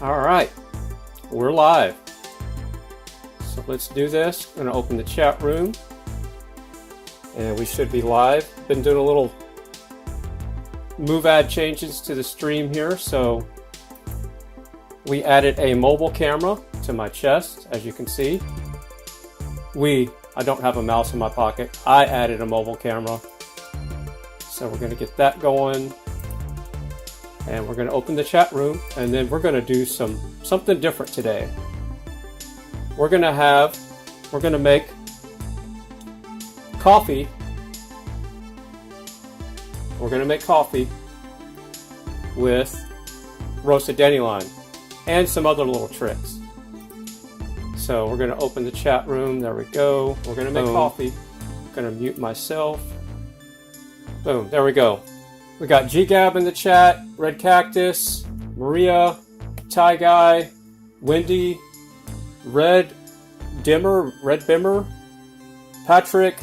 All right, we're live. So let's do this. I'm gonna open the chat room and we should be live. Been doing a little add changes to the stream here. So we added a mobile camera to my chest, as you can see. I don't have a mouse in my pocket. I added a mobile camera. So we're gonna get that going. And we're going to open the chat room, and then we're going to do something different today. We're going to make coffee. We're going to make coffee with roasted dandelion and some other little tricks. So we're going to open the chat room. There we go. We're going to make coffee. I'm going to mute myself. Boom. There we go. We got G-Gab in the chat, Red Cactus, Maria, Ty Guy, Wendy, Red Bimmer, Patrick,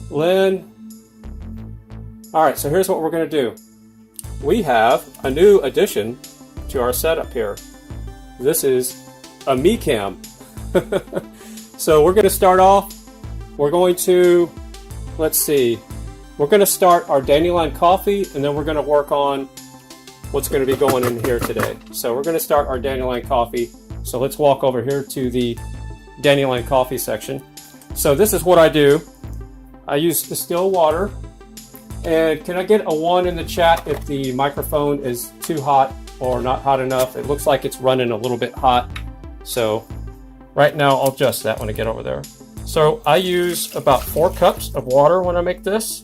Lynn. Alright, so here's what we're going to do. We have a new addition to our setup here. This is a me cam. So we're going to start off. We're going to, let's see. We're going to start our dandelion coffee, and then we're going to work on what's going to be going in here today. So we're going to start our dandelion coffee. So let's walk over here to the dandelion coffee section. So this is what I do. I use distilled water. And can I get a 1 in the chat if the microphone is too hot or not hot enough? It looks like it's running a little bit hot. So right now I'll adjust that when I get over there. So I use about 4 cups of water when I make this.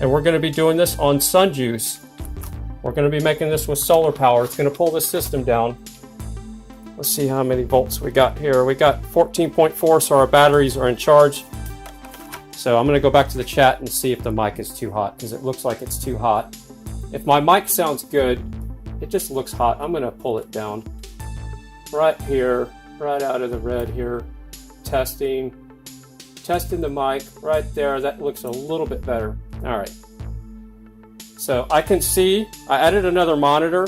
And we're going to be doing this on sun juice. We're going to be making this with solar power. It's going to pull this system down. Let's see how many volts we got here. We got 14.4, so our batteries are in charge. So I'm going to go back to the chat and see if the mic is too hot, because it looks like it's too hot. If my mic sounds good, it just looks hot. I'm going to pull it down right here, right out of the red here. Testing the mic right there. That looks a little bit better. All right. So I can see, I added another monitor.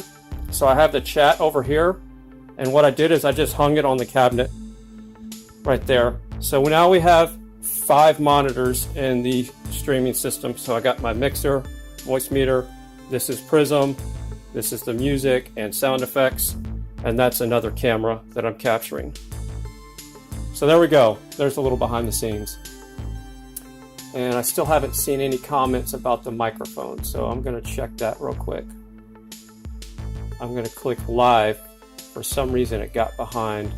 So I have the chat over here. And what I did is I just hung it on the cabinet right there. So now we have 5 monitors in the streaming system. So I got my mixer, voice meter. This is Prism. This is the music and sound effects. And that's another camera that I'm capturing. So there we go. There's a little behind the scenes. And I still haven't seen any comments about the microphone, so I'm going to check that real quick. I'm going to click live. For some reason it got behind.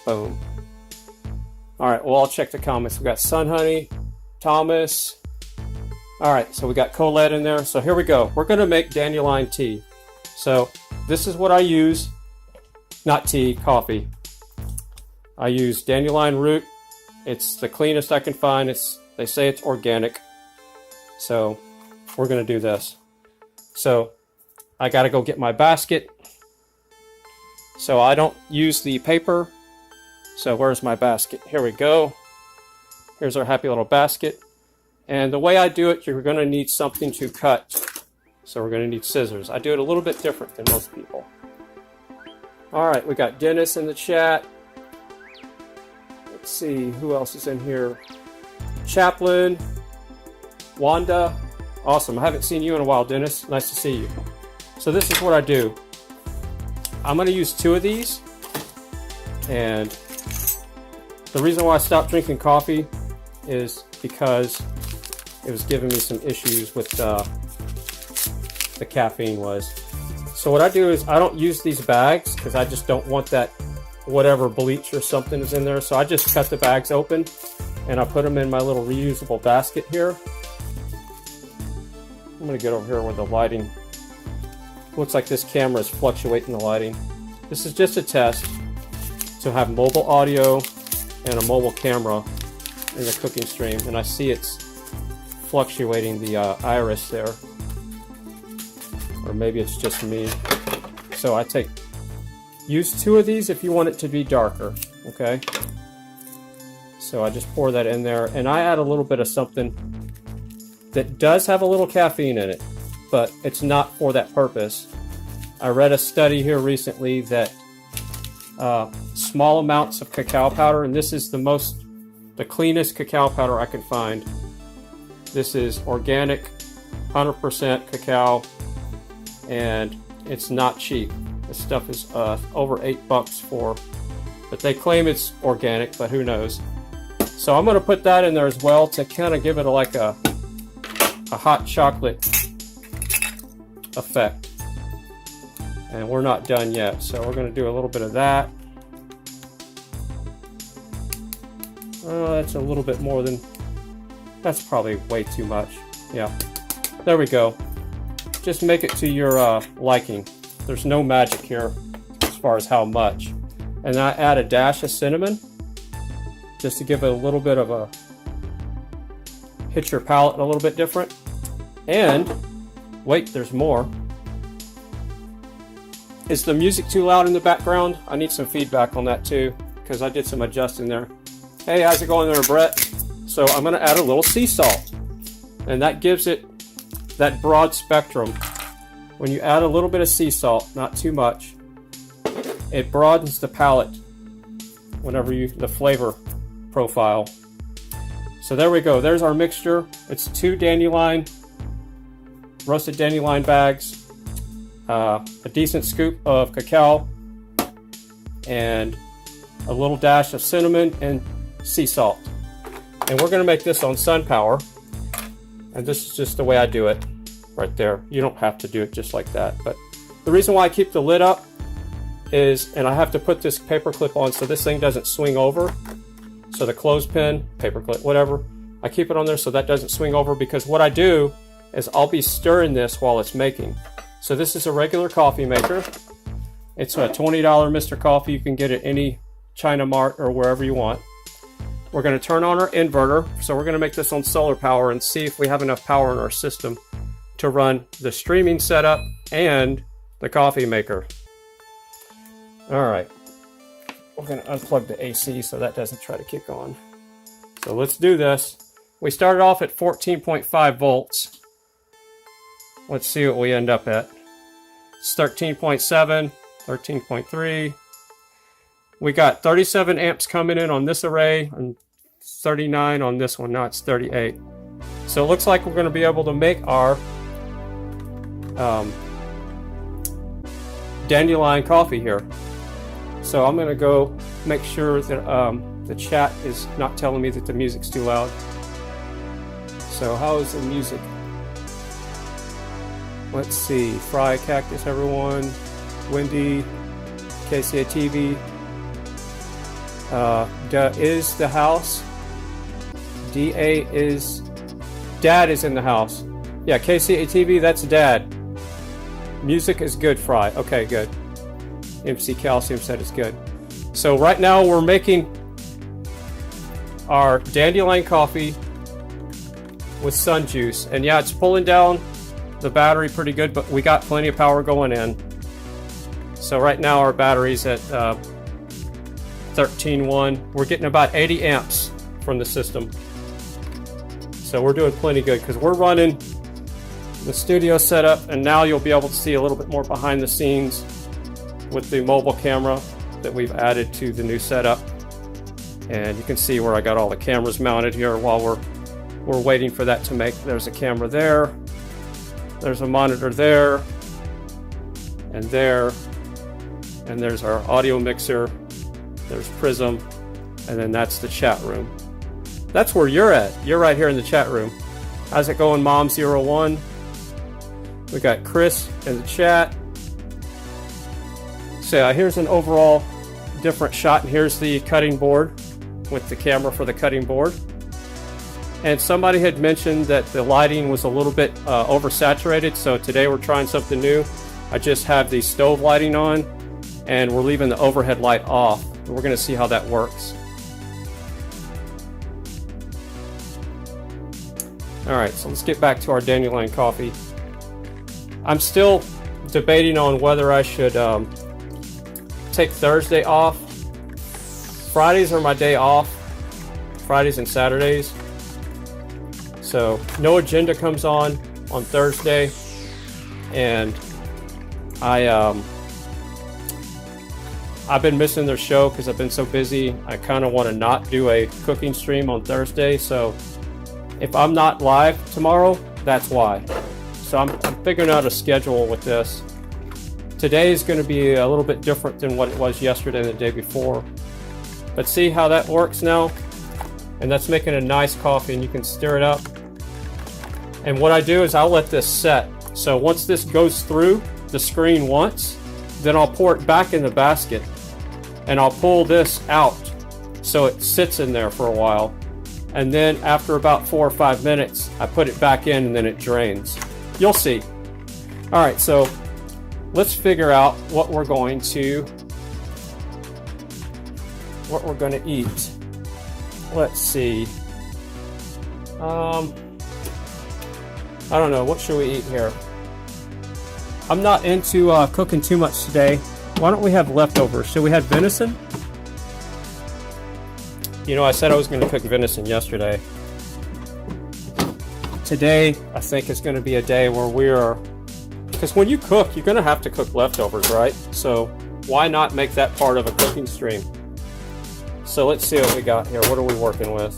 Boom. Alright, well I'll check the comments. We got Sun Honey, Thomas. Alright, so we got Colette in there. So here we go. We're going to make dandelion tea. So this is what I use. Not tea, coffee. I use dandelion root. It's the cleanest I can find. They say it's organic. So we're going to do this. So I got to go get my basket. So I don't use the paper. So where's my basket? Here we go. Here's our happy little basket. And the way I do it, you're going to need something to cut. So we're going to need scissors. I do it a little bit different than most people. All right, we got Dennis in the chat. Let's see who else is in here. Chaplin, Wanda. Awesome. I haven't seen you in a while, Dennis. Nice to see you. So this is what I do. I'm going to use 2 of these. And the reason why I stopped drinking coffee is because it was giving me some issues with the caffeine was. So what I do is I don't use these bags because I just don't want that whatever bleach or something is in there. So I just cut the bags open and I put them in my little reusable basket here. I'm going to get over here where the lighting looks like this camera is fluctuating the lighting. This is just a test to have mobile audio and a mobile camera in the cooking stream, and I see it's fluctuating the iris there, or maybe it's just me. So I use 2 of these if you want it to be darker, okay? So I just pour that in there, and I add a little bit of something that does have a little caffeine in it, but it's not for that purpose. I read a study here recently that small amounts of cacao powder, and this is the cleanest cacao powder I can find. This is organic, 100% cacao, and it's not cheap. This stuff is over $8 for, but they claim it's organic, but who knows. So I'm going to put that in there as well to kind of give it like a hot chocolate effect. And we're not done yet, so we're going to do a little bit of that. That's a little bit more than, that's probably way too much. Yeah, there we go. Just make it to your liking. There's no magic here as far as how much. And I add a dash of cinnamon just to give it a little bit of a, hit your palate a little bit different. And wait, there's more. Is the music too loud in the background? I need some feedback on that too, because I did some adjusting there. Hey, how's it going there, Brett? So I'm going to add a little sea salt, and that gives it that broad spectrum. When you add a little bit of sea salt, not too much, it broadens the palate whenever the flavor profile. So there we go. There's our mixture. It's 2 roasted dandelion bags, a decent scoop of cacao, and a little dash of cinnamon and sea salt. And we're going to make this on sun power, and this is just the way I do it right there. You don't have to do it just like that, but the reason why I keep the lid up is, and I have to put this paper clip on so this thing doesn't swing over. So the clothespin, paper clip, whatever, I keep it on there so that doesn't swing over, because what I do is I'll be stirring this while it's making. So this is a regular coffee maker. It's a $20 Mr. Coffee. You can get it at any China Mart or wherever you want. We're going to turn on our inverter. So we're going to make this on solar power and see if we have enough power in our system to run the streaming setup and the coffee maker. All right. We're going to unplug the AC so that doesn't try to kick on. So let's do this. We started off at 14.5 volts. Let's see what we end up at. It's 13.7, 13.3. We got 37 amps coming in on this array and 39 on this one. Now it's 38. So it looks like we're going to be able to make our dandelion coffee here. So I'm going to go make sure that the chat is not telling me that the music's too loud. So how is the music? Let's see. Fry Cactus, everyone. Wendy, KCA TV. Is the house. DA is. Dad is in the house. Yeah, KCA TV, that's Dad. Music is good, Fry. Okay, good. MC Calcium said it's good. So right now we're making our dandelion coffee with sun juice. And yeah, it's pulling down the battery pretty good, but we got plenty of power going in. So right now our battery's at 13.1. We're getting about 80 amps from the system. So we're doing plenty good because we're running the studio setup, and now you'll be able to see a little bit more behind the scenes with the mobile camera that we've added to the new setup. And you can see where I got all the cameras mounted here while we're waiting for that to make. There's a camera there. There's a monitor there. And there. And there's our audio mixer. There's Prism. And then that's the chat room. That's where you're at. You're right here in the chat room. How's it going, Mom01? We got Chris in the chat. So here's an overall different shot, and here's the cutting board with the camera for the cutting board. And somebody had mentioned that the lighting was a little bit oversaturated, so today we're trying something new. I just have the stove lighting on, and we're leaving the overhead light off. We're going to see how that works. All right, so let's get back to our dandelion coffee. I'm still debating on whether I should take Thursday off. Fridays are my day off, Fridays and Saturdays. So no agenda comes on Thursday, and I've been missing their show because I've been so busy. I kind of want to not do a cooking stream on Thursday, so if I'm not live tomorrow, that's why. So I'm figuring out a schedule with this. Today is going to be a little bit different than what it was yesterday and the day before. But see how that works now? And that's making a nice coffee, and you can stir it up. And what I do is I'll let this set. So once this goes through the screen once, then I'll pour it back in the basket, and I'll pull this out so it sits in there for a while. And then after about 4 or 5 minutes, I put it back in, and then it drains. You'll see. All right, so let's figure out what we're going to eat. Let's see. I don't know. What should we eat here? I'm not into cooking too much today. Why don't we have leftovers? Should we have venison? You know, I said I was going to cook venison yesterday. Today, I think is going to be a day where because when you cook, you're going to have to cook leftovers, right? So why not make that part of a cooking stream? So let's see what we got here. What are we working with?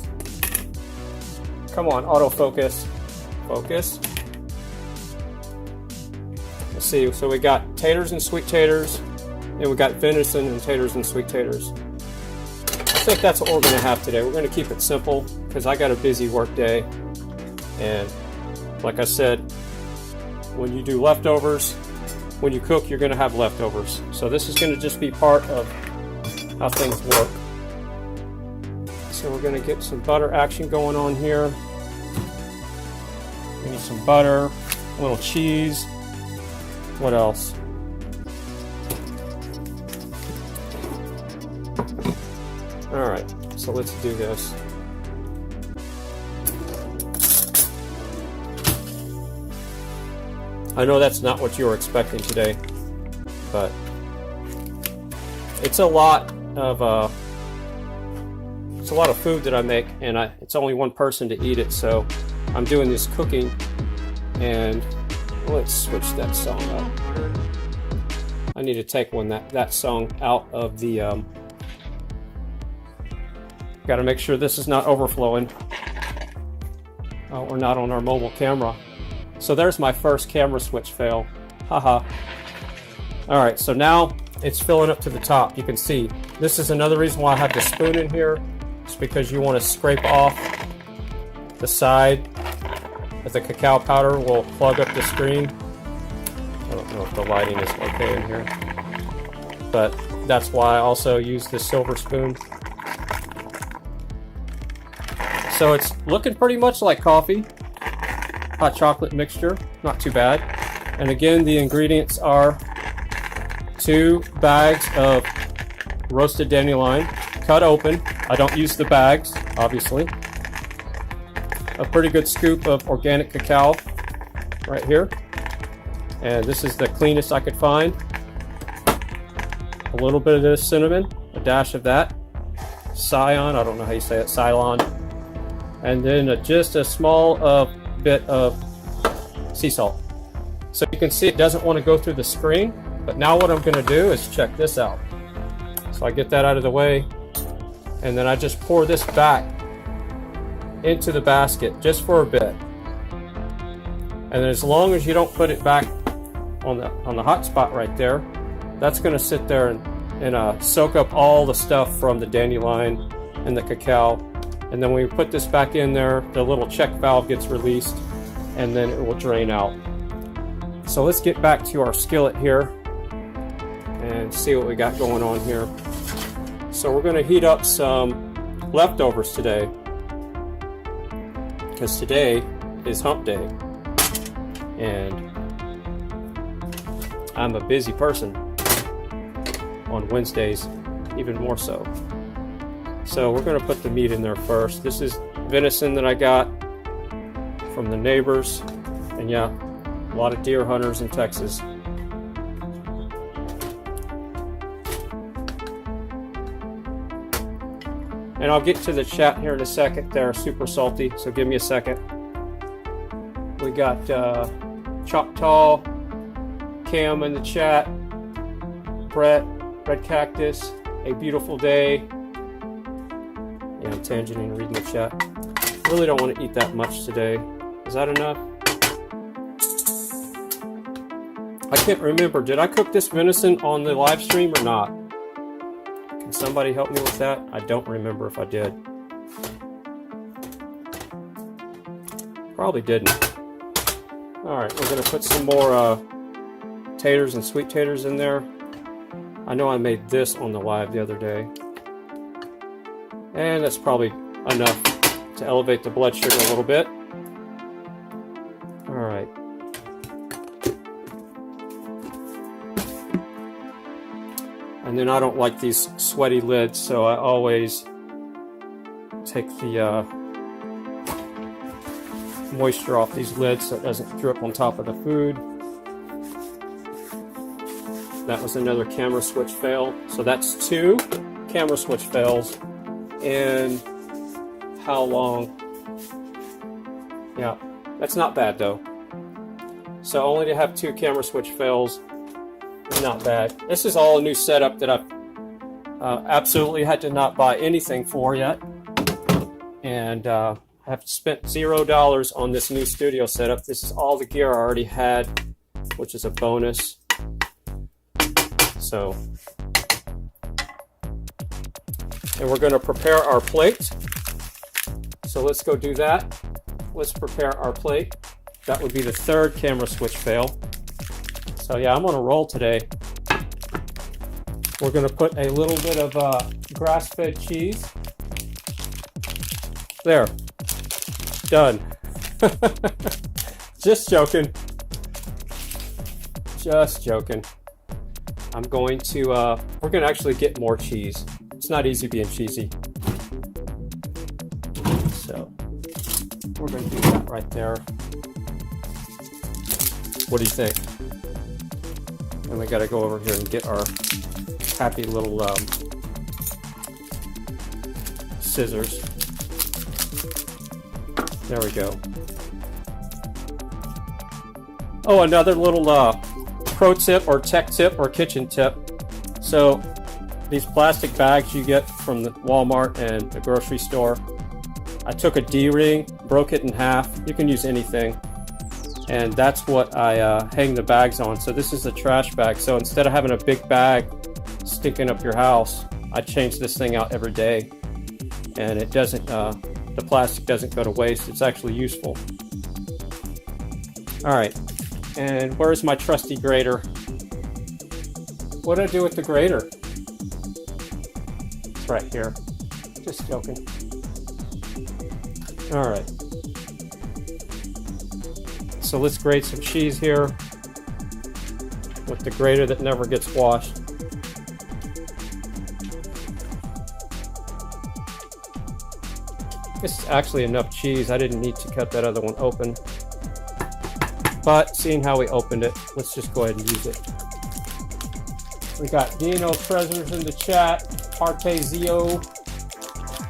Come on, autofocus. Focus. Let's see. So we got taters and sweet taters, and we got venison and taters and sweet taters. I think that's what we're going to have today. We're going to keep it simple because I got a busy work day. And like I said, when you do leftovers, when you cook, you're going to have leftovers. So this is going to just be part of how things work. So we're going to get some butter action going on here. We need some butter, a little cheese. What else? All right, so let's do this. I know that's not what you were expecting today, but it's a lot of food that I make, and it's only one person to eat it, so I'm doing this cooking. And let's switch that song up. I need to take that song out of the got to make sure this is not overflowing. Oh, we're not on our mobile camera. So there's my first camera switch fail. Haha. All right, so now it's filling up to the top. You can see this is another reason why I have the spoon in here. It's because you want to scrape off the side that the cacao powder will plug up the screen. I don't know if the lighting is okay in here, but that's why I also use this silver spoon. So it's looking pretty much like coffee. Hot chocolate mixture, not too bad. And again, the ingredients are 2 bags of roasted dandelion, cut open. I don't use the bags, obviously. A pretty good scoop of organic cacao right here. And this is the cleanest I could find. A little bit of this cinnamon, a dash of that. Scion, I don't know how you say it, Ceylon. And then just a small bit of sea salt. So you can see it doesn't want to go through the screen, but now what I'm going to do is check this out. So I get that out of the way, and then I just pour this back into the basket just for a bit. And then as long as you don't put it back on the hot spot right there, that's going to sit there and soak up all the stuff from the dandelion and the cacao. And then when we put this back in there, the little check valve gets released, and then it will drain out. So let's get back to our skillet here and see what we got going on here. So we're going to heat up some leftovers today, because today is hump day, and I'm a busy person on Wednesdays, even more so. So we're going to put the meat in there first. This is venison that I got from the neighbors, and yeah, a lot of deer hunters in Texas. And I'll get to the chat here in a second. They're super salty, so give me a second. We got Choctaw Cam in the chat. Brett, Red Cactus, a beautiful day. Yeah, I'm tangenting reading the chat. I really don't want to eat that much today. Is that enough? I can't remember. Did I cook this venison on the live stream or not? Can somebody help me with that? I don't remember if I did. Probably didn't. Alright, we're going to put some more taters and sweet taters in there. I know I made this on the live the other day. And that's probably enough to elevate the blood sugar a little bit. Alright. And then I don't like these sweaty lids, so I always take the moisture off these lids so it doesn't drip on top of the food. That was another camera switch fail. So that's 2 camera switch fails in how long? Yeah, that's not bad though. So only to have 2 camera switch fails is not bad. This is all a new setup that I've absolutely had to not buy anything for yet. And I've spent $0 on this new studio setup. This is all the gear I already had, which is a bonus. So, and we're going to prepare our plate. So let's go do that. Let's prepare our plate. That would be the 3rd camera switch fail. So yeah, I'm on a roll today. We're going to put a little bit of grass-fed cheese. There. Done. Just joking. Just joking. I'm going to, we're going to actually get more cheese. It's not easy being cheesy. So, we're going to do that right there. What do you think? And we got to go over here and get our happy little scissors. There we go. Oh, another little pro tip or tech tip or kitchen tip. So these plastic bags you get from the Walmart and the grocery store, I took a D-ring, broke it in half. You can use anything. And that's what I hang the bags on. So this is a trash bag. So instead of having a big bag stinking up your house, I change this thing out every day. And it doesn't, the plastic doesn't go to waste. It's actually useful. All right. And where's my trusty grater? What did I do with the grater? It's right here. Just joking. All right. So let's grate some cheese here with the grater that never gets washed. This is actually enough cheese. I didn't need to cut that other one open. But seeing how we opened it, let's just go ahead and use it. We got Dino Treasures in the chat. Partezio,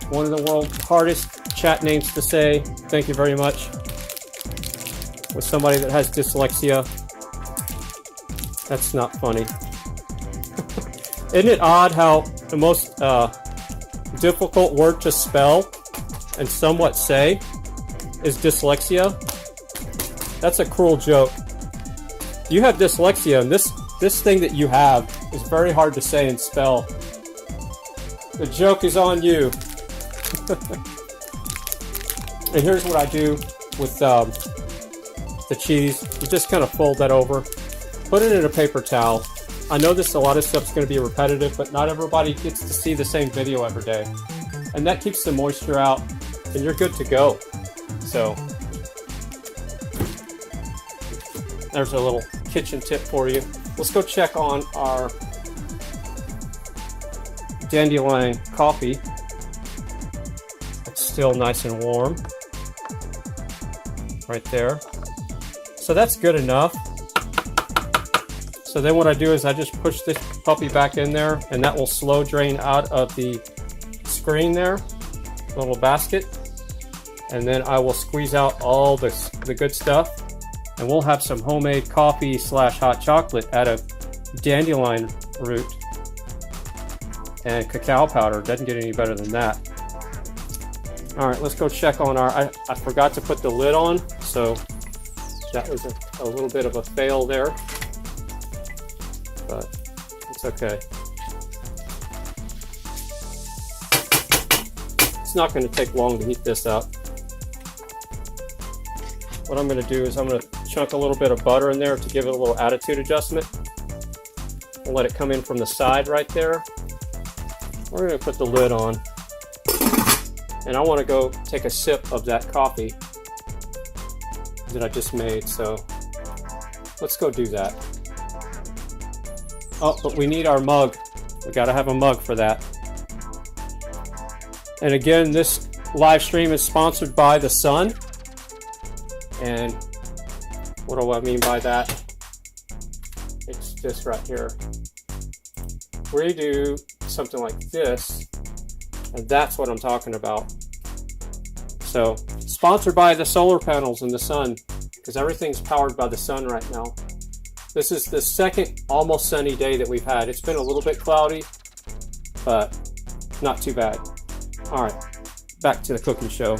one of the world's hardest chat names to say. Thank you very much. With somebody that has dyslexia. That's not funny. Isn't it odd how the most difficult word to spell and somewhat say is dyslexia? That's a cruel joke. You have dyslexia, and this thing that you have is very hard to say and spell. The joke is on you. And here's what I do with the cheese. You just kind of fold that over, put it in a paper towel. I know a lot of stuff's going to be repetitive, but not everybody gets to see the same video every day. And that keeps the moisture out, and you're good to go. So, there's a little kitchen tip for you. Let's go check on our Dandelion coffee. It's still nice and warm. Right there. So that's good enough. So then what I do is I just push this puppy back in there, and that will slow drain out of the screen there, little basket. And then I will squeeze out all the good stuff. And we'll have some homemade coffee / hot chocolate out of dandelion root and cacao powder. Doesn't get any better than that. All right, let's go check on our, I forgot to put the lid on, so that was a little bit of a fail there, but it's okay. It's not going to take long to heat this up. What I'm going to do is I'm going to chunk a little bit of butter in there to give it a little attitude adjustment. I'll let it come in from the side right there. We're going to put the lid on. And I want to go take a sip of that coffee that I just made, so let's go do that. Oh, but we need our mug. We got to have a mug for that. And again, this live stream is sponsored by the sun. And what do I mean by that? It's just right here. We do something like this, and that's what I'm talking about. So, sponsored by the solar panels and the sun, because everything's powered by the sun right now. This is the second almost sunny day that we've had. It's been a little bit cloudy, but not too bad. All right, back to the cooking show.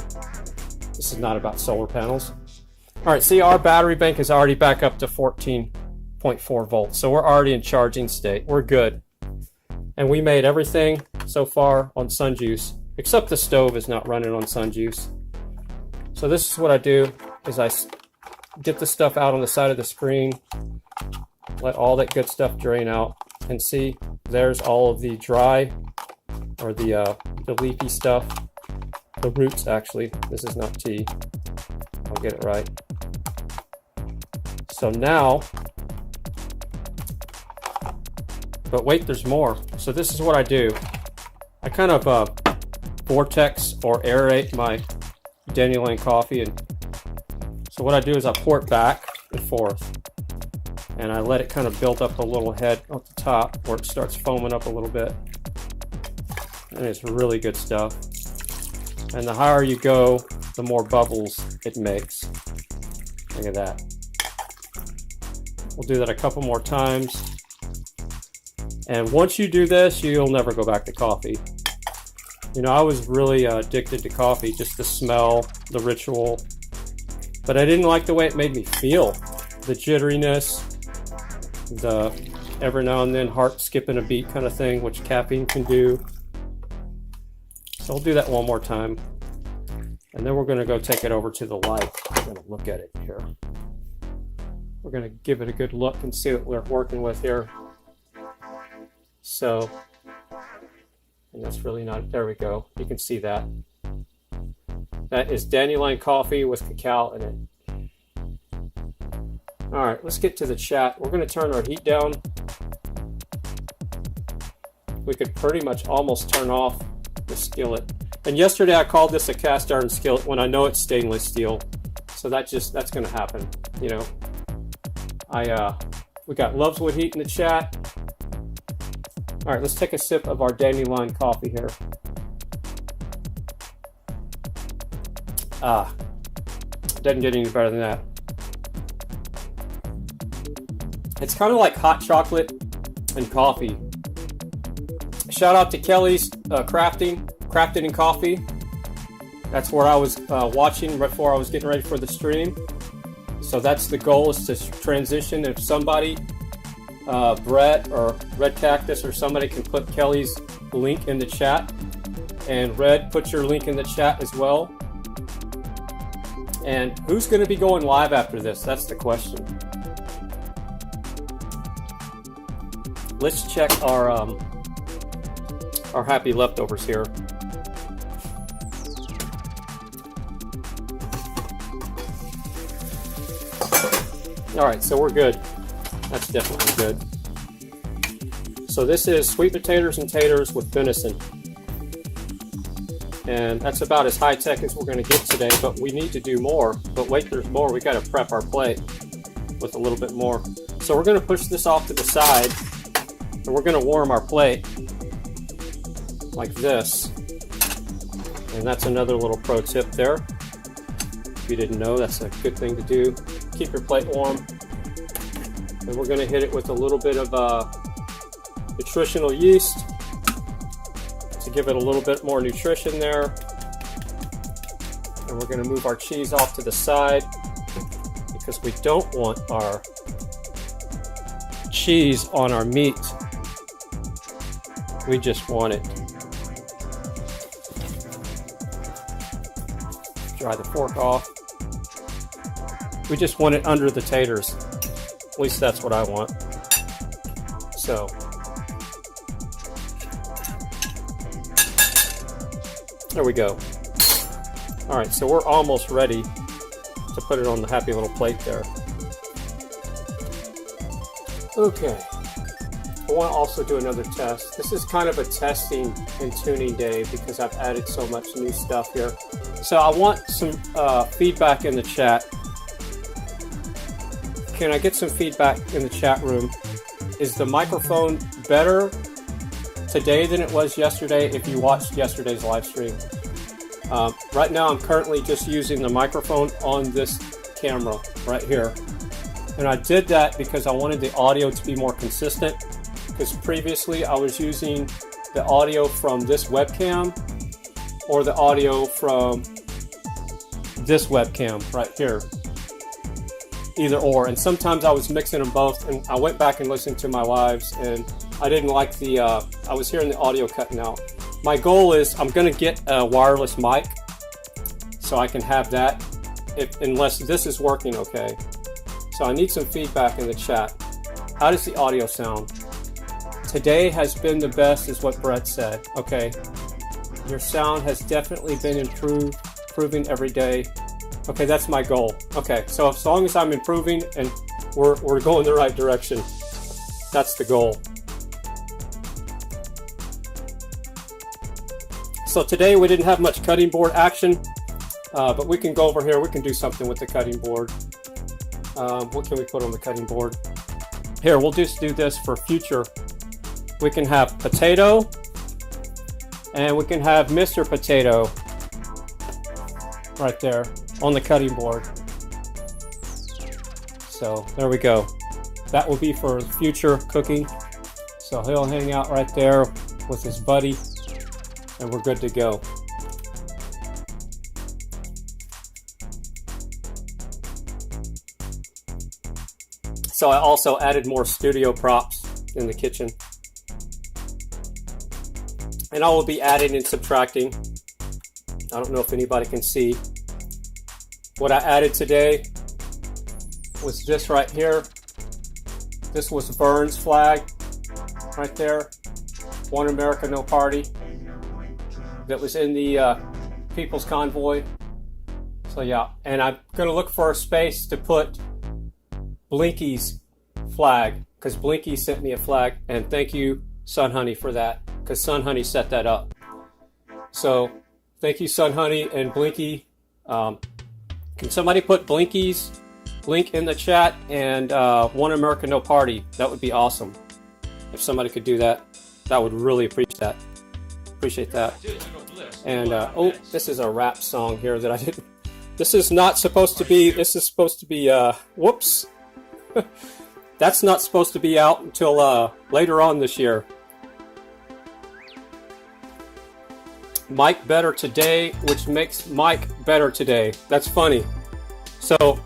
This is not about solar panels. All right, see, our battery bank is already back up to 14.4 volts, so we're already in charging state. We're good. And we made everything so far on sun juice, except the stove is not running on sun juice. So this is what I do, is I get the stuff out on the side of the screen, let all that good stuff drain out, and see, there's all of the dry, or the leafy stuff, the roots actually. This is not tea. I'll get it right. So now, but wait, there's more. So this is what I do. I kind of vortex or aerate my dandelion coffee, and so what I do is I pour it back and forth, and I let it kind of build up a little head at the top where it starts foaming up a little bit, and it's really good stuff. And the higher you go, the more bubbles it makes. Look at that. We'll do that a couple more times. And once you do this, you'll never go back to coffee. You know, I was really addicted to coffee, just the smell, the ritual. But I didn't like the way it made me feel. The jitteriness, the every now and then heart skipping a beat kind of thing, which caffeine can do. So I'll do that one more time. And then we're going to go take it over to the light. We're going to look at it here. We're going to give it a good look and see what we're working with here. So, and that's really not, there we go. You can see that. That is dandelion coffee with cacao in it. All right, let's get to the chat. We're going to turn our heat down. We could pretty much almost turn off the skillet. And yesterday I called this a cast iron skillet when I know it's stainless steel. So that's going to happen, you know. We got Loveswood Heat in the chat. All right, let's take a sip of our dandelion coffee here. Doesn't get any better than that. It's kind of like hot chocolate and coffee. Shout out to Kelly's Crafting and Coffee. That's where I was watching before I was getting ready for the stream. So that's the goal, is to transition. If somebody, Brett or Red Cactus or somebody, can put Kelly's link in the chat, and Red, put your link in the chat as well. And who's going to be going live after this? That's the question. Let's check our happy leftovers here. All right, so we're good. That's definitely good. So this is sweet potatoes and taters with venison. And that's about as high tech as we're going to get today, but we need to do more. But wait, there's more. We got to prep our plate with a little bit more. So we're going to push this off to the side, and we're going to warm our plate like this. And that's another little pro tip there. If you didn't know, that's a good thing to do. keep your plate warm. And we're going to hit it with a little bit of nutritional yeast to give it a little bit more nutrition there. And we're going to move our cheese off to the side because we don't want our cheese on our meat. We just want it. Dry the fork off. We just want it under the taters. At least that's what I want. So, there we go. All right, so we're almost ready to put it on the happy little plate there. Okay, I want to also do another test. This is kind of a testing and tuning day because I've added so much new stuff here. So I want some feedback in the chat. Can I get some feedback in the chat room? Is the microphone better today than it was yesterday if you watched yesterday's live stream? Right now I'm currently just using the microphone on this camera right here. And I did that because I wanted the audio to be more consistent, because previously I was using the audio from this webcam or the audio from this webcam right here. Either or, and sometimes I was mixing them both, and I went back and listened to my lives and I didn't like the I was hearing the audio cutting out. My goal is I'm gonna get a wireless mic so I can have that unless this is working okay. So I need some feedback in the chat. How does the audio sound? Today has been the best is what Brett said. Okay, your sound has definitely been improving every day. Okay, that's my goal. Okay, so as long as I'm improving and we're going the right direction, that's the goal. So today we didn't have much cutting board action, but we can go over here. We can do something with the cutting board. What can we put on the cutting board? Here, we'll just do this for future. We can have potato, and we can have Mr. Potato right there on the cutting board. So there we go. That will be for future cooking. So he'll hang out right there with his buddy and we're good to go. So I also added more studio props in the kitchen. And I will be adding and subtracting. I don't know if anybody can see. What I added today was this right here. This was Vern's flag right there. One America, No Party. That was in the People's Convoy. So yeah, and I'm gonna look for a space to put Blinky's flag, because Blinky sent me a flag, and thank you, Sun Honey, for that, because Sun Honey set that up. So thank you, Sun Honey and Blinky. Can somebody put Blinky's link in the chat and One America No Party? That would be awesome. If somebody could do that, that would really appreciate that. Appreciate that. And oh, this is a rap song here that I didn't. This is not supposed to be. This is supposed to be. Whoops. That's not supposed to be out until later on this year. Mike better today, which makes Mike better today. That's funny. So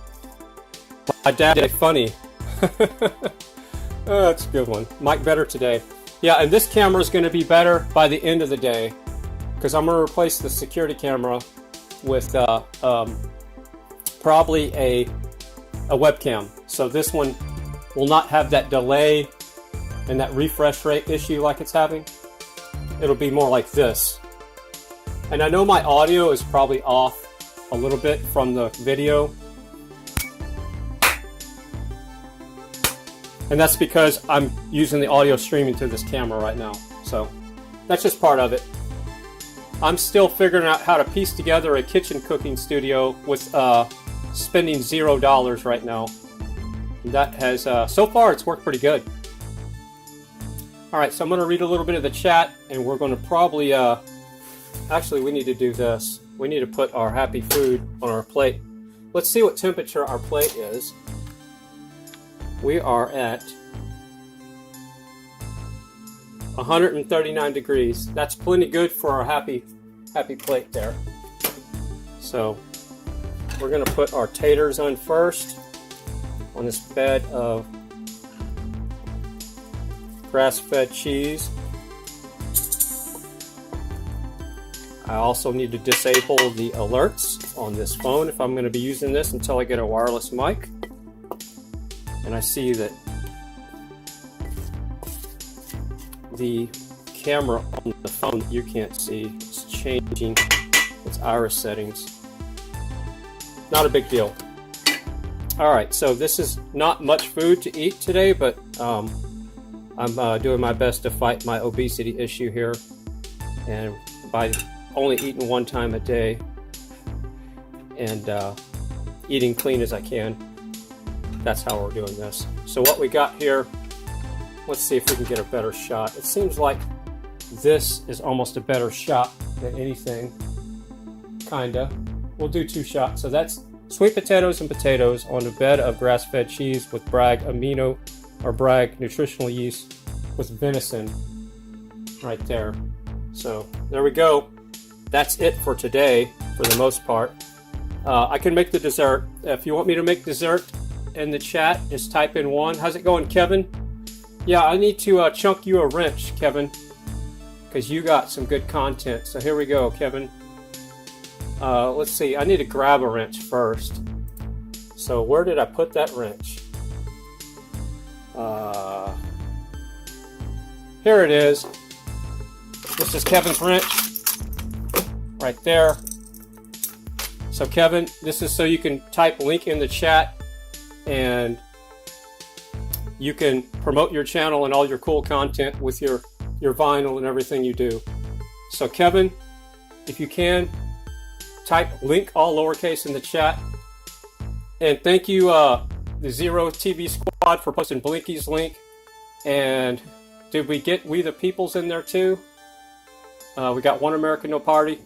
my dad did funny. Oh, that's a good one. Mike better today. Yeah, and this camera is going to be better by the end of the day, because I'm going to replace the security camera with probably a webcam. So this one will not have that delay and that refresh rate issue like it's having. It'll be more like this. And I know my audio is probably off a little bit from the video. And that's because I'm using the audio streaming through this camera right now. So that's just part of it. I'm still figuring out how to piece together a kitchen cooking studio with spending $0 right now. And that has, so far it's worked pretty good. Alright, so I'm going to read a little bit of the chat, and we're going to probably, actually we need to do this. We need to put our happy food on our plate. Let's see what temperature our plate is. we are at 139 degrees. That's plenty good for our happy plate there. So we're going to put our taters on first on this bed of grass-fed cheese. I also need to disable the alerts on this phone if I'm going to be using this until I get a wireless mic. And I see that the camera on the phone that you can't see is changing its iris settings. Not a big deal. Alright, so this is not much food to eat today, but I'm doing my best to fight my obesity issue here. And by only eating one time a day and eating clean as I can, that's how we're doing this. So what we got here, let's see if we can get a better shot. It seems like this is almost a better shot than anything, kinda. We'll do 2 shots. So that's sweet potatoes and potatoes on a bed of grass-fed cheese with Bragg amino or Bragg nutritional yeast with venison right there. So there we go. That's it for today for the most part. I can make the dessert. If you want me to make dessert in the chat, just type in 1. How's it going, Kevin? Yeah, I need to chunk you a wrench, Kevin, because you got some good content. So here we go, Kevin. Let's see, I need to grab a wrench first. So where did I put that wrench? Here it is. This is Kevin's wrench right there. So Kevin, this is so you can type link in the chat and you can promote your channel and all your cool content with your vinyl and everything you do. So Kevin, if you can, type link all lowercase in the chat. And thank you, the Zero TV Squad, for posting Blinky's link. And did we get We the Peoples in there too? We got One American No Party.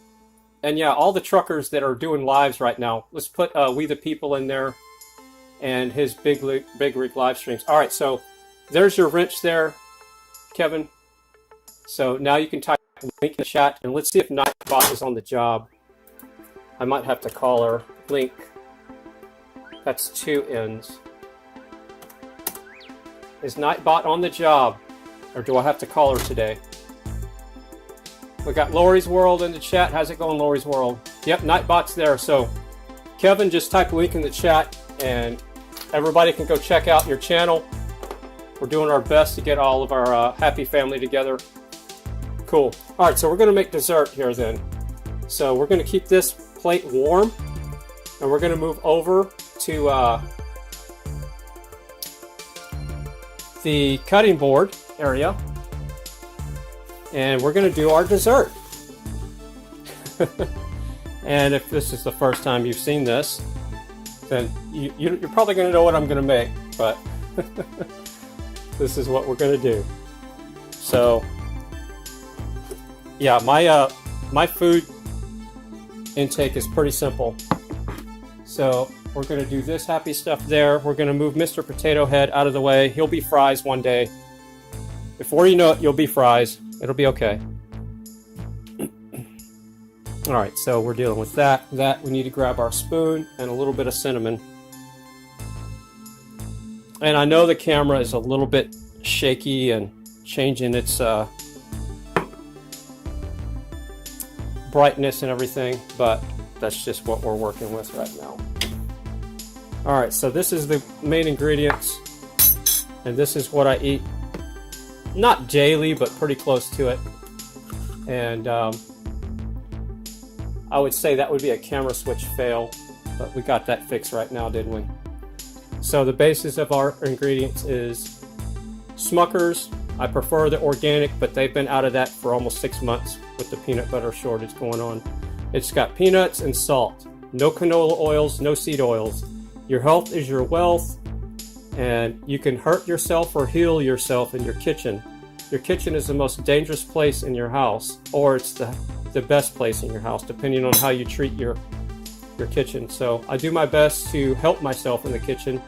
And yeah, all the truckers that are doing lives right now, let's put We the People in there and his big rig live streams. All right, so there's your wrench there, Kevin. So now you can type link in the chat, and let's see if Nightbot is on the job. I might have to call her. Link. That's 2 N's. Is Nightbot on the job, or do I have to call her today? We got Lori's World in the chat. How's it going, Lori's World? Yep, Nightbot's there. So, Kevin, just type link in the chat, and everybody can go check out your channel. We're doing our best to get all of our happy family together. Cool. All right, so we're going to make dessert here then. So we're going to keep this plate warm, and we're going to move over to the cutting board area. And we're going to do our dessert. And if this is the first time you've seen this, then you're probably going to know what I'm going to make, but this is what we're going to do. So, yeah, my food intake is pretty simple. So we're going to do this happy stuff there. We're going to move Mr. Potato Head out of the way. He'll be fries one day. Before you know it, you'll be fries. It'll be okay. All right, so we're dealing with that. We need to grab our spoon and a little bit of cinnamon. And I know the camera is a little bit shaky and changing its brightness and everything, but that's just what we're working with right now. All right, so this is the main ingredients, and this is what I eat. Not daily, but pretty close to it. And I would say that would be a camera switch fail, but we got that fixed right now, didn't we? So the basis of our ingredients is Smucker's. I prefer the organic, but they've been out of that for almost 6 months with the peanut butter shortage going on. It's got peanuts and salt. No canola oils, no seed oils. Your health is your wealth, and you can hurt yourself or heal yourself in your kitchen. Your kitchen is the most dangerous place in your house, or it's the best place in your house, depending on how you treat your kitchen. So I do my best to help myself in the kitchen,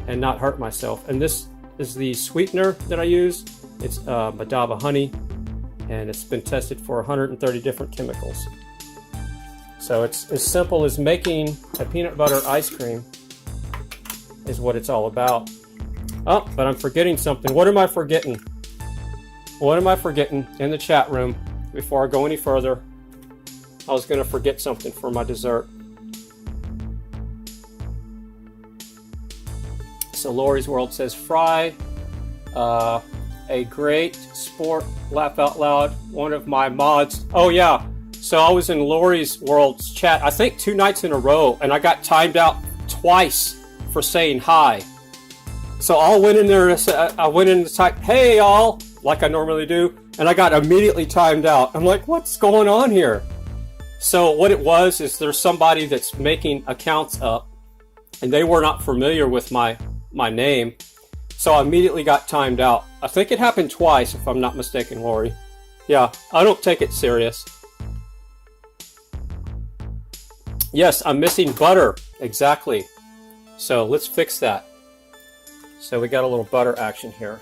and not hurt myself. And this is the sweetener that I use. It's Madaba honey, and it's been tested for 130 different chemicals. So it's as simple as making a peanut butter ice cream is what it's all about. Oh, but I'm forgetting something. What am I forgetting? What am I forgetting in the chat room before I go any further? I was going to forget something for my dessert. So Lori's World says, Fry, a great sport, laugh out loud, one of my mods. Oh yeah, so I was in Lori's World's chat, I think 2 nights in a row, and I got timed out twice for saying hi. So I went in there and I went in to type, hey y'all, like I normally do, and I got immediately timed out. I'm like, what's going on here? So what it was is there's somebody that's making accounts up, and they were not familiar with my name. So I immediately got timed out. I think it happened twice, if I'm not mistaken, Lori. Yeah, I don't take it serious. Yes, I'm missing butter. Exactly. So let's fix that. So we got a little butter action here.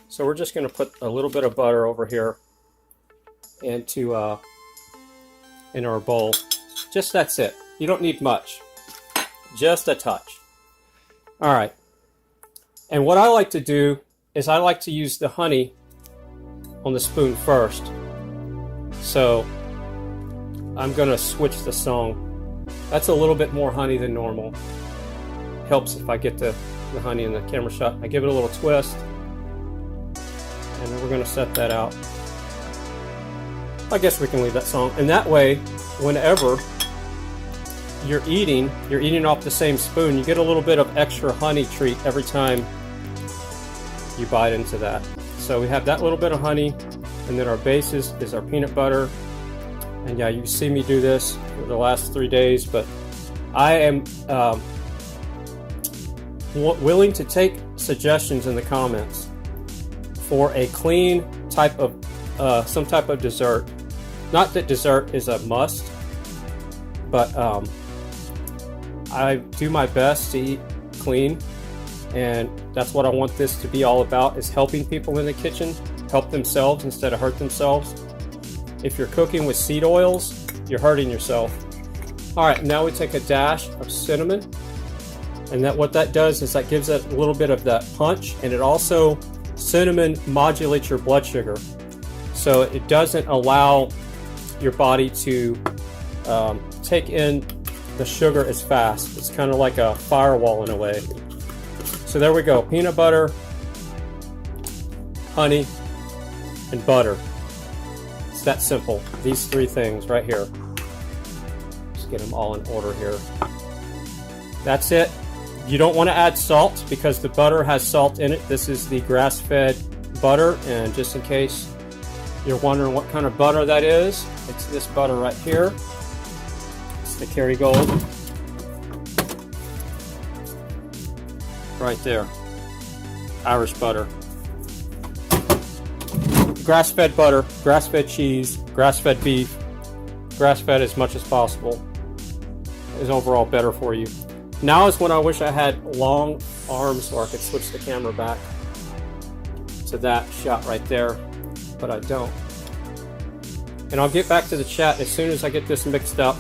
So we're just going to put a little bit of butter over here into in our bowl. Just that's it. You don't need much. Just a touch. All right. And what I like to do is I like to use the honey on the spoon first. So I'm going to switch the song. That's a little bit more honey than normal. Helps if I get the honey in the camera shot. I give it a little twist. And then we're going to set that out. I guess we can leave that song. And that way, whenever you're eating off the same spoon, you get a little bit of extra honey treat every time you bite into that. So we have that little bit of honey, and then our base is our peanut butter. And yeah, you see me do this for the last 3 days, but I am willing to take suggestions in the comments for a clean type of some type of dessert. Not that dessert is a must, but I do my best to eat clean, and that's what I want this to be all about, is helping people in the kitchen help themselves instead of hurt themselves. If you're cooking with seed oils, you're hurting yourself. All right, now we take a dash of cinnamon, and what that does is that gives it a little bit of that punch, and it also, cinnamon modulates your blood sugar, so it doesn't allow your body to take in the sugar as fast. It's kind of like a firewall in a way. So there we go, peanut butter, honey, and butter. It's that simple. These 3 things right here. Just get them all in order here. That's it. You don't want to add salt because the butter has salt in it. This is the grass-fed butter, and just in case you're wondering what kind of butter that is, it's this butter right here. It's the Kerrygold. Right there. Irish butter. Grass-fed butter, grass-fed cheese, grass-fed beef, grass-fed as much as possible is overall better for you. Now is when I wish I had long arms so I could switch the camera back to that shot right there, but I don't. And I'll get back to the chat as soon as I get this mixed up,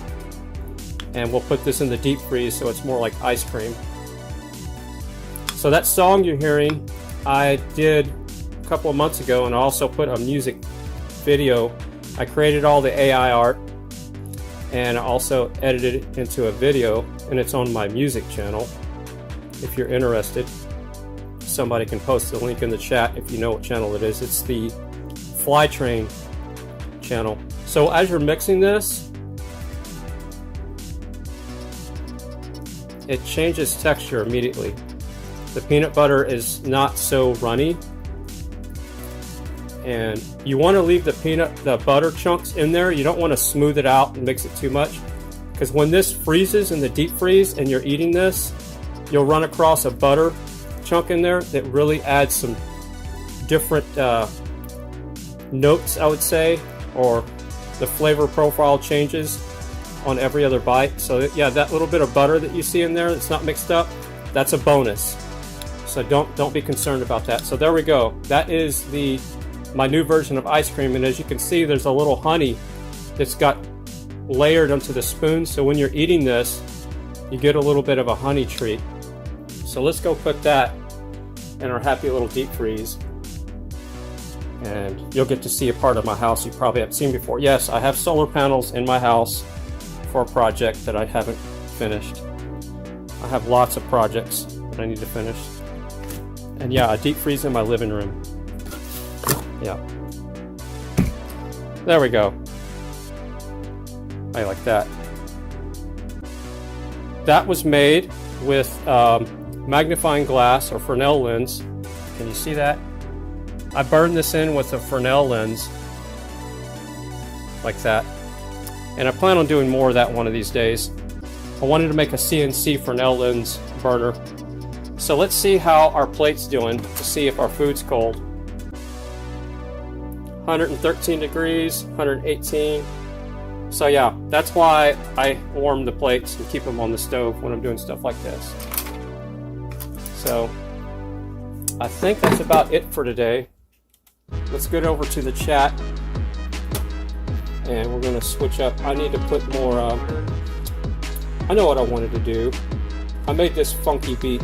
and we'll put this in the deep freeze so it's more like ice cream. So that song you're hearing, I did a couple of months ago, and I also put a music video. I created all the AI art, and I also edited it into a video, and it's on my music channel. If you're interested, somebody can post the link in the chat if you know what channel it is. It's the Fly Train channel. So as you're mixing this, it changes texture immediately. The peanut butter is not so runny, and you want to leave the butter chunks in there. You don't want to smooth it out and mix it too much, because when this freezes in the deep freeze and you're eating this, you'll run across a butter chunk in there that really adds some different notes, I would say, or the flavor profile changes on every other bite. So yeah, that little bit of butter that you see in there that's not mixed up, That's a bonus. So don't be concerned about that. So there we go. That is my new version of ice cream. And as you can see, there's a little honey that's got layered onto the spoon. So when you're eating this, you get a little bit of a honey treat. So let's go put that in our happy little deep freeze. And you'll get to see a part of my house you probably haven't seen before. Yes, I have solar panels in my house for a project that I haven't finished. I have lots of projects that I need to finish. And yeah, a deep freeze in my living room. Yeah. There we go. I like that. That was made with magnifying glass or Fresnel lens. Can you see that? I burned this in with a Fresnel lens. Like that. And I plan on doing more of that one of these days. I wanted to make a CNC Fresnel lens burner. So let's see how our plate's doing to see if our food's cold. 113 degrees, 118. So yeah, that's why I warm the plates and keep them on the stove when I'm doing stuff like this. So I think that's about it for today. Let's get over to the chat. And we're going to switch up. I need to put more, I know what I wanted to do. I made this funky beat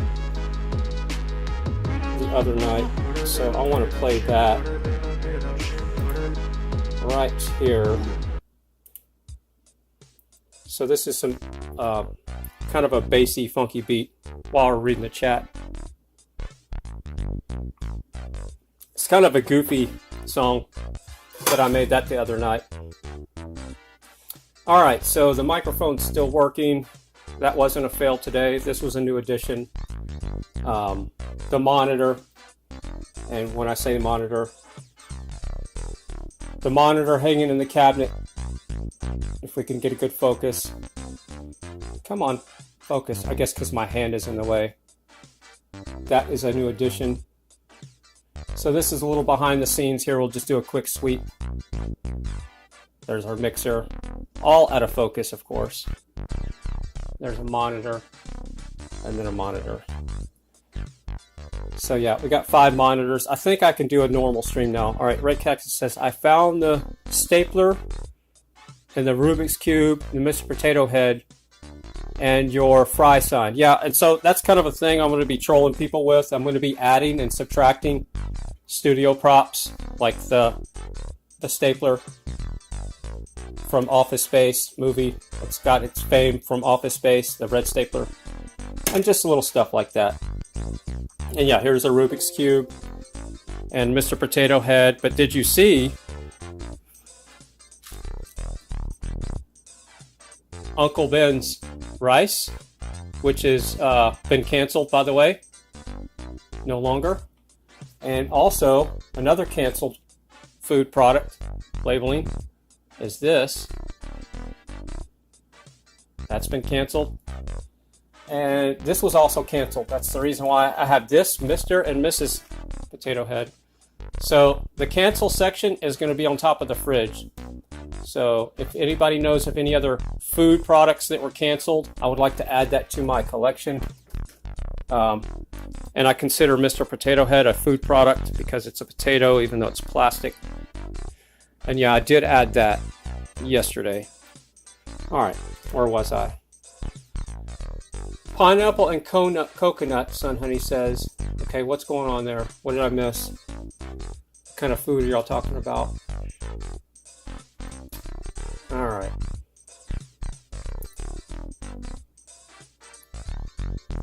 the other night, so I want to play that right here. So this is some kind of a bassy, funky beat while we're reading the chat. It's kind of a goofy song, but I made that the other night. All right, so the microphone's still working. That wasn't a fail today. This was a new addition. The monitor, and when I say monitor, the monitor hanging in the cabinet. If we can get a good focus. Come on, focus. I guess because my hand is in the way. That is a new addition. So this is a little behind the scenes here. We'll just do a quick sweep. There's our mixer. All out of focus, of course. There's a monitor. And then a monitor. So yeah, we got 5 monitors. I think I can do a normal stream now. All right, Red Cactus says, I found the stapler and the Rubik's Cube, the Mr. Potato Head, and your fry sign. Yeah, and so that's kind of a thing I'm going to be trolling people with. I'm going to be adding and subtracting studio props, like the stapler from Office Space movie. It's got its fame from Office Space, the red stapler, and just little stuff like that. And yeah, here's a Rubik's Cube and Mr. Potato Head. But did you see Uncle Ben's rice, which has been canceled, by the way, no longer. And also another canceled food product labeling is this. That's been canceled. And this was also canceled. That's the reason why I have this Mr. and Mrs. Potato Head. So the cancel section is going to be on top of the fridge. So if anybody knows of any other food products that were canceled, I would like to add that to my collection. And I consider Mr. Potato Head a food product because it's a potato, even though it's plastic. And yeah, I did add that yesterday. All right, where was I? Pineapple and coconut, Sun Honey says. Okay, what's going on there? What did I miss? What kind of food are y'all talking about? All right.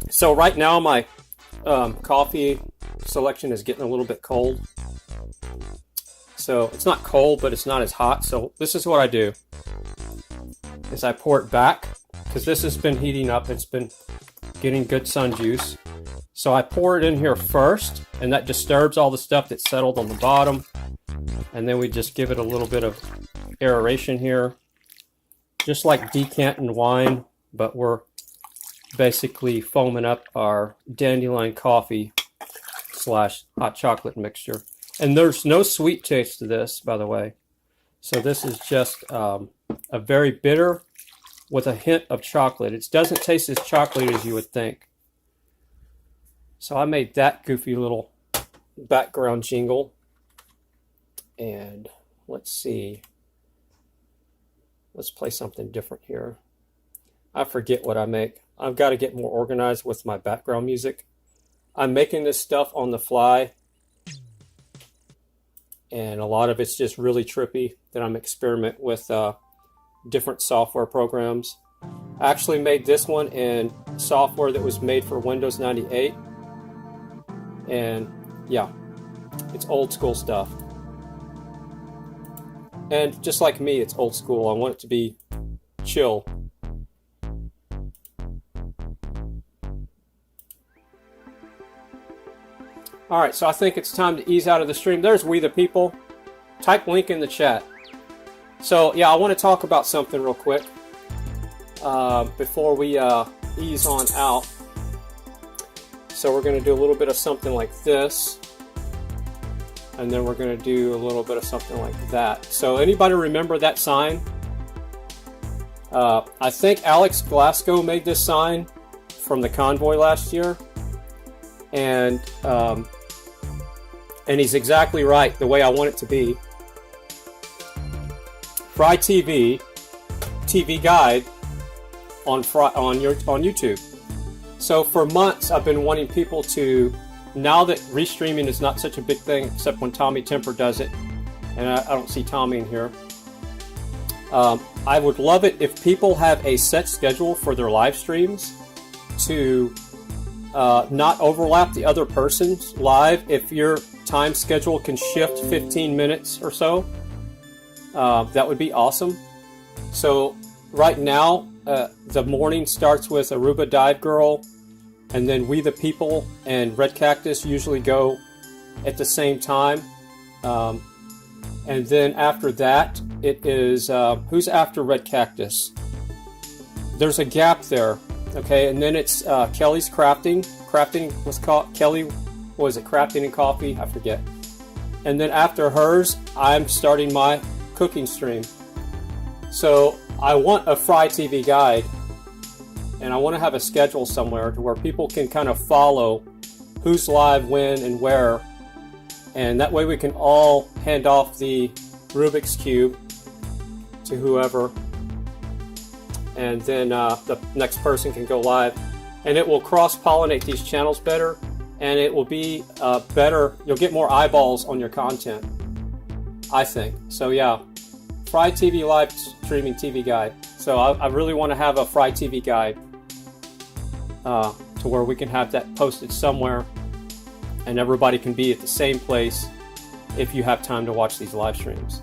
So right now my coffee selection is getting a little bit cold. So it's not cold, but it's not as hot. So this is what I do. Is I pour it back because this has been heating up. It's been getting good sun juice. So I pour it in here first, and that disturbs all the stuff that's settled on the bottom. And then we just give it a little bit of aeration here. Just like decanting wine, but we're basically foaming up our Dandelion coffee / hot chocolate mixture. And there's no sweet taste to this, by the way. So this is just a very bitter with a hint of chocolate. It doesn't taste as chocolatey as you would think. So I made that goofy little background jingle. And let's see. Let's play something different here. I forget what I make. I've got to get more organized with my background music. I'm making this stuff on the fly. And a lot of it's just really trippy that I'm experimenting with different software programs. I actually made this one in software that was made for Windows 98. And yeah, it's old school stuff. And just like me, it's old school. I want it to be chill. All right, so I think it's time to ease out of the stream. There's We the People. Type link in the chat. So yeah, I want to talk about something real quick before we ease on out. So we're going to do a little bit of something like this. And then we're going to do a little bit of something like that. So anybody remember that sign? I think Alex Glasgow made this sign from the convoy last year. And he's exactly right, the way I want it to be. Fry TV guide on YouTube. So for months, I've been wanting people to, now that restreaming is not such a big thing, except when Tommy Temper does it, and I don't see Tommy in here. I would love it if people have a set schedule for their live streams to not overlap the other person's live. If your time schedule can shift 15 minutes or so, that would be awesome. So right now, the morning starts with Aruba Dive Girl, and then We the People and Red Cactus usually go at the same time. And then after that, it is, who's after Red Cactus? There's a gap there, okay? And then it's Kelly's Crafting. Crafting was called, Kelly, what was it, Crafting and Coffee? I forget. And then after hers, I'm starting my cooking stream. So I want a Fry TV guide, and I want to have a schedule somewhere to where people can kind of follow who's live, when, and where. And that way we can all hand off the Rubik's Cube to whoever. And then the next person can go live. And it will cross-pollinate these channels better. And it will be better. You'll get more eyeballs on your content, I think. So yeah, Fry TV live streaming TV guide. So I really want to have a Fry TV guide to where we can have that posted somewhere. And everybody can be at the same place if you have time to watch these live streams.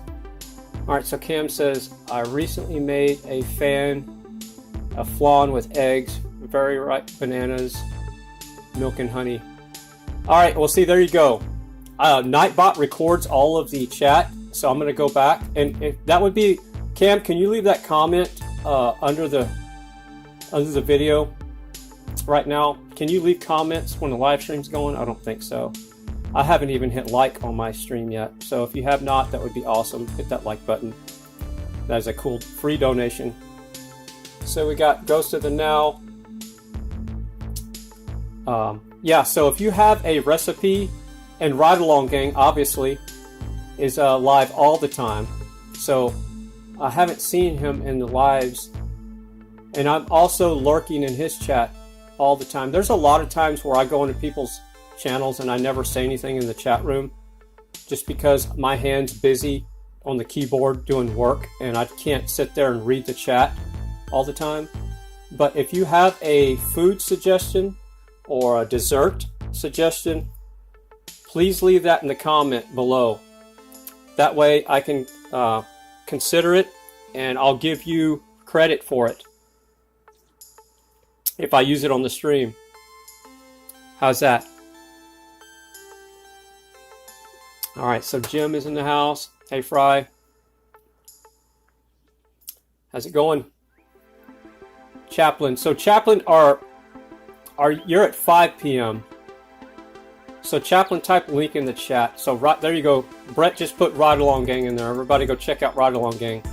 All right, so Cam says, I recently made a flan with eggs, very ripe bananas, milk and honey. All right, well, see, there you go. Nightbot records all of the chat, so I'm going to go back. And if that would be, Cam, can you leave that comment under the video right now? Can you leave comments when the live stream's going? I don't think so. I haven't even hit like on my stream yet. So if you have not, that would be awesome. Hit that like button. That is a cool free donation. So we got Ghost of the Now. Yeah, so if you have a recipe, and Ride Along Gang obviously is live all the time. So I haven't seen him in the lives. And I'm also lurking in his chat all the time. There's a lot of times where I go into people's channels and I never say anything in the chat room just because my hand's busy on the keyboard doing work and I can't sit there and read the chat all the time. But if you have a food suggestion or a dessert suggestion, please leave that in the comment below. That way I can consider it and I'll give you credit for it if I use it on the stream. How's that? All right, so Jim is in the house. Hey, Fry. How's it going? Chaplain. So Chaplain you're at 5 p.m. So Chaplain, type a link in the chat. So right there you go. Brett just put Ride Along Gang in there. Everybody go check out Ride Along Gang.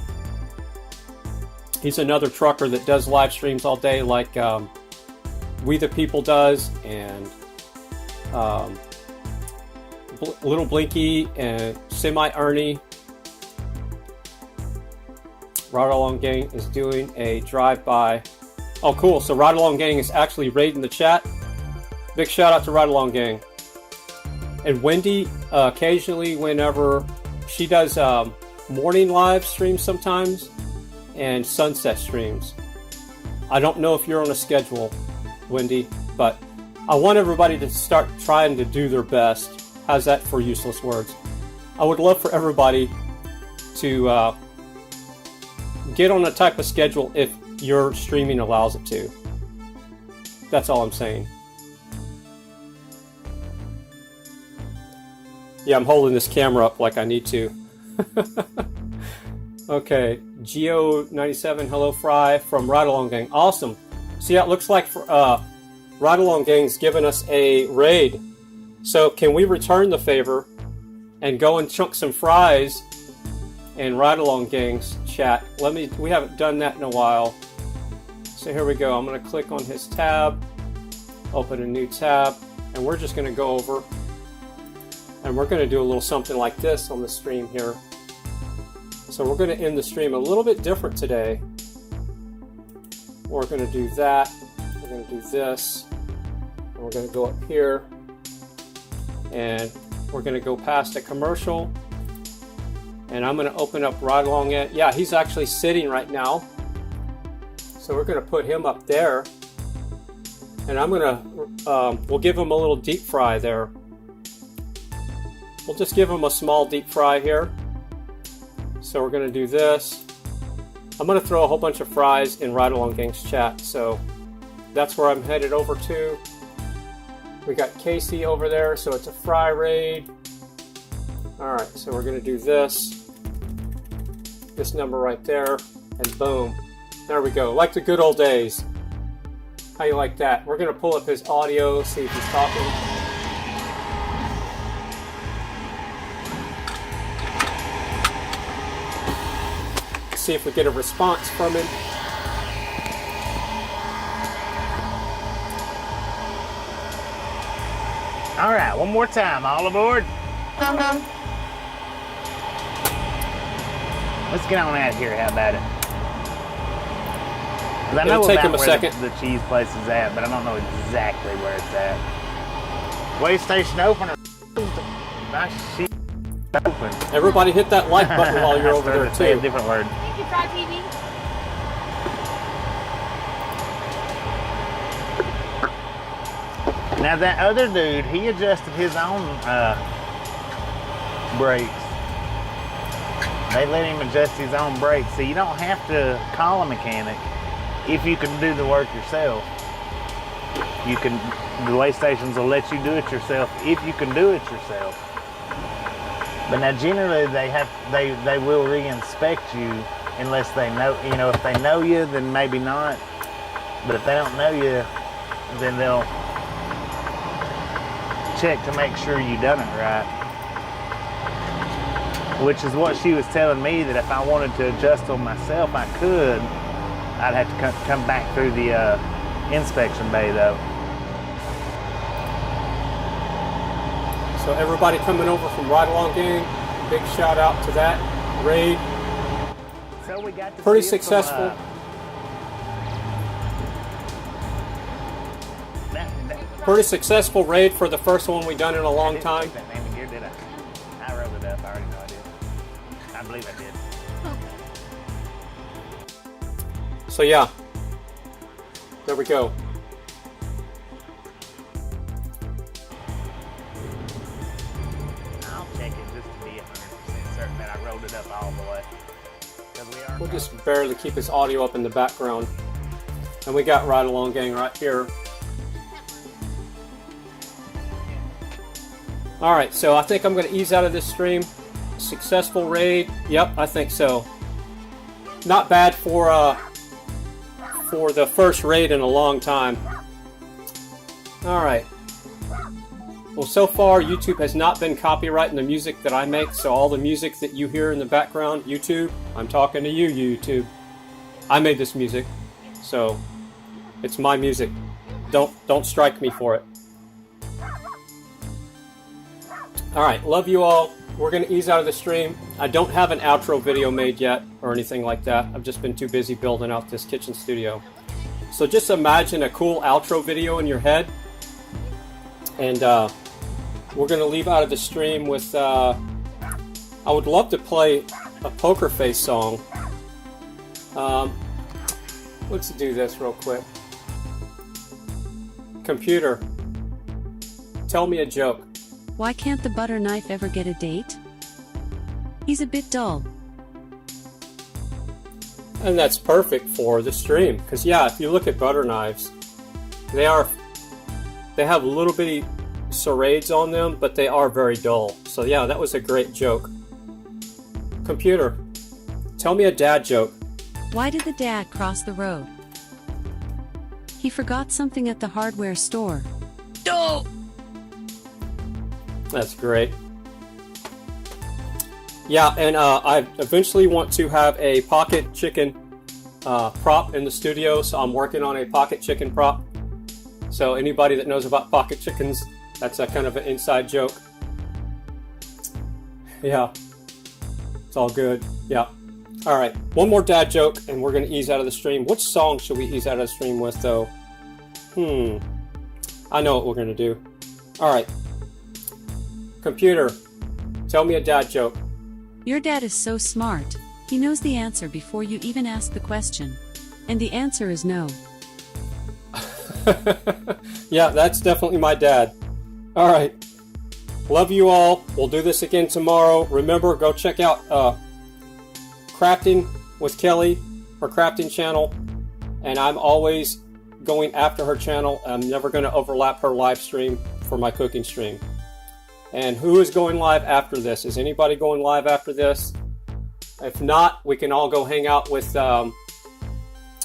He's another trucker that does live streams all day like We the People does, and Little Blinky and Semi Ernie. Ride Along Gang is doing a drive-by. Oh, cool. So Ride Along Gang is actually raiding the chat. Big shout out to Ride Along Gang. And Wendy, occasionally, whenever she does morning live streams sometimes and sunset streams. I don't know if you're on a schedule, Wendy, but I want everybody to start trying to do their best. How's that for useless words? I would love for everybody to get on a type of schedule if your streaming allows it to. That's all I'm saying. Yeah, I'm holding this camera up like I need to. Okay, Geo97, hello Fry from Ride Along Gang. Awesome. See how it looks like Ride Along Gang's given us a raid. So can we return the favor and go and chunk some fries in Ride Along Gang's chat? We haven't done that in a while. So here we go. I'm going to click on his tab, open a new tab, and we're just going to go over and we're going to do a little something like this on the stream here. So we're going to end the stream a little bit different today. We're going to do that. We're going to do this. And we're going to go up here. And we're going to go past a commercial. And I'm going to open up Ride Along It. Yeah, he's actually sitting right now. So we're going to put him up there. And I'm going to, we'll give him a little deep fry there. We'll just give him a small deep fry here. So we're going to do this. I'm going to throw a whole bunch of fries in Ride Along Gang's chat. So that's where I'm headed over to. We got Casey over there, so it's a fry raid. Alright, so we're going to do this. This number right there. And boom. There we go. Like the good old days. How you like that? We're going to pull up his audio, see if he's talking. See if we get a response from him. All right, one more time. All aboard. Let's get on out here. How about it? 'Cause I know It'll take about him a where second. the cheese place is at, but I don't know exactly where it's at. Way station open or nice shit open. Everybody hit that like button while you're over there To say a too. different word. Thank you, Fry TV. Now that other dude, he adjusted his own brakes. They let him adjust his own brakes, so you don't have to call a mechanic if you can do the work yourself. You can, the way stations will let you do it yourself if you can do it yourself. But now generally they will re-inspect you unless they know, if they know you, then maybe not. But if they don't know you, then they'll check to make sure you done it right. Which is what she was telling me, that if I wanted to adjust them myself, I could. I'd have to come back through the inspection bay though. So everybody coming over from Ride Along Gang, big shout out to that raid. So we got to Pretty see successful. Pretty successful raid for the first one we've done in a long time. That name gear, did I wrote it up. I already know I did. I believe I did. So yeah, there we go. I'll check it just to be 100% certain that I wrote it up all the way. 'Cause we are We'll just barely keep his audio up in the background. And we got Ride Along Gang right here. Alright, so I think I'm going to ease out of this stream. Successful raid. Yep, I think so. Not bad for the first raid in a long time. Alright. Well, so far, YouTube has not been copyrighting the music that I make, so all the music that you hear in the background, YouTube, I'm talking to you, YouTube. I made this music, so it's my music. Don't strike me for it. All right, love you all. We're going to ease out of the stream. I don't have an outro video made yet or anything like that. I've just been too busy building out this kitchen studio. So just imagine a cool outro video in your head. And we're going to leave out of the stream with, I would love to play a Poker Face song. Let's do this real quick. Computer, tell me a joke. Why can't the butter knife ever get a date? He's a bit dull. And that's perfect for the stream, because yeah, if you look at butter knives, they have little bitty serrades on them, but they are very dull. So yeah, that was a great joke. Computer, tell me a dad joke. Why did the dad cross the road? He forgot something at the hardware store. Oh! That's great. Yeah, and I eventually want to have a pocket chicken prop in the studio, so I'm working on a pocket chicken prop. So anybody that knows about pocket chickens, that's a kind of an inside joke. Yeah, it's all good. Yeah. All right, one more dad joke, and we're going to ease out of the stream. Which song should we ease out of the stream with, though? I know what we're going to do. All right. Computer, tell me a dad joke. Your dad is so smart. He knows the answer before you even ask the question. And the answer is no. Yeah, that's definitely my dad. All right. Love you all. We'll do this again tomorrow. Remember, go check out Crafting with Kelly, her crafting channel. And I'm always going after her channel. I'm never going to overlap her live stream for my cooking stream. And who is going live after this? Is anybody going live after this? If not, we can all go hang out with,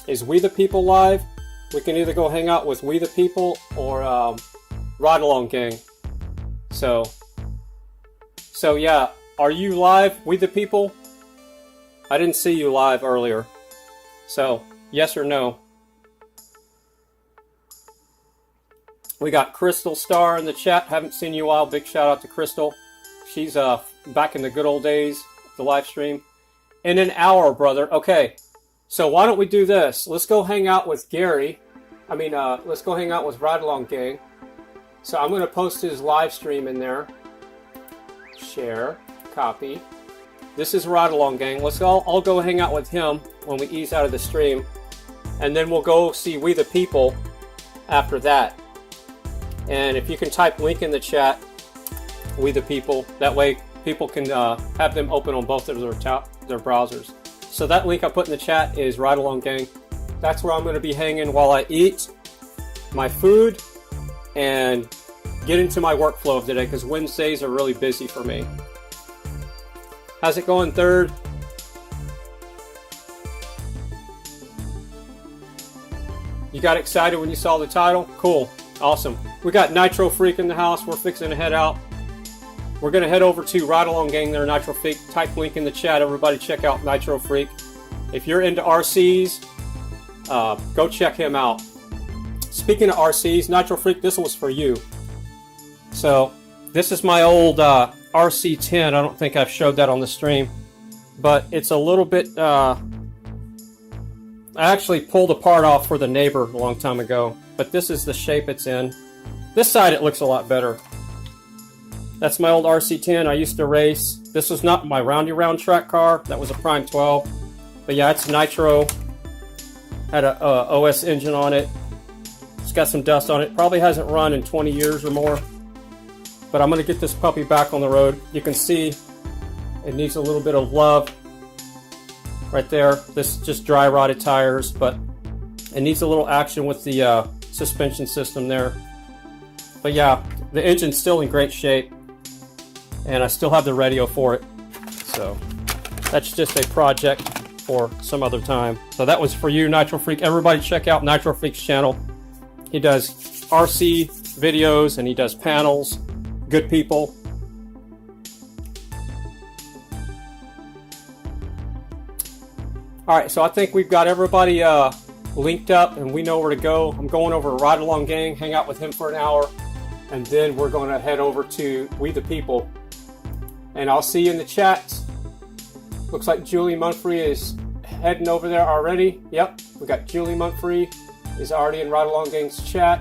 is We the People live? We can either go hang out with We the People or Ride Along Gang. So yeah, are you live, We the People? I didn't see you live earlier. So, yes or no? We got Crystal Star in the chat. Haven't seen you in a while. Big shout out to Crystal. She's back in the good old days, the live stream. In an hour, brother. Okay. So why don't we do this? Let's go hang out with Gary. Let's go hang out with Ride Along Gang. So I'm going to post his live stream in there. Share. Copy. This is Ride Along Gang. Let's all go hang out with him when we ease out of the stream. And then we'll go see We the People after that. And if you can type link in the chat, We the People, that way people can have them open on both of their browsers. So that link I put in the chat is Ride Along Gang. That's where I'm going to be hanging while I eat my food and get into my workflow of today, because Wednesdays are really busy for me. How's it going, Third? You got excited when you saw the title? Cool. Awesome. We got Nitro Freak in the house. We're fixing to head out. We're going to head over to Ride Along Gang there, Nitro Freak. Type link in the chat. Everybody check out Nitro Freak. If you're into RCs, go check him out. Speaking of RCs, Nitro Freak, this was for you. So, this is my old RC10. I don't think I've showed that on the stream. But it's a little bit... I actually pulled a part off for the neighbor a long time ago. But this is the shape it's in. This side it looks a lot better. That's my old RC10 I used to race. This was not my roundy round track car. That was a Prime 12. But yeah, it's nitro. Had a OS engine on it. It's got some dust on it. Probably hasn't run in 20 years or more. But I'm going to get this puppy back on the road. You can see it needs a little bit of love. Right there. This is just dry rotted tires, but it needs a little action with the suspension system there. But yeah, the engine's still in great shape, and I still have the radio for it. So that's just a project for some other time. So that was for you, Nitro Freak. Everybody check out Nitro Freak's channel. He does RC videos and he does panels. Good people. All right, so I think we've got everybody linked up and we know where to go. I'm going over to Ride Along Gang, hang out with him for an hour. And then we're going to head over to We the People. And I'll see you in the chat. Looks like Julie Munfree is heading over there already. Yep, we got Julie Munfree is already in Ride Along Gang's chat.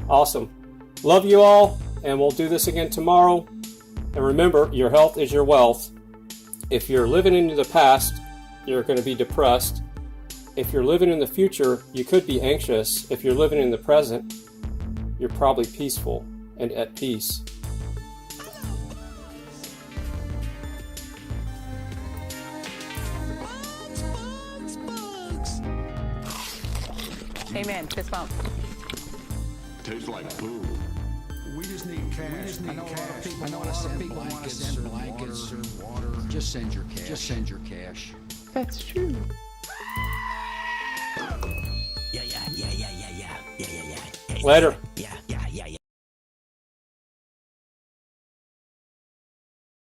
Awesome. Love you all, and we'll do this again tomorrow. And remember, your health is your wealth. If you're living into the past, you're going to be depressed. If you're living in the future, you could be anxious. If you're living in the present, you're probably peaceful and at peace. Amen. Fist bump. Tastes like poo. We just need cash. I know a lot of people want to send blankets or water. Just send your cash. Just send your cash. That's true. Yeah. Later. Yeah.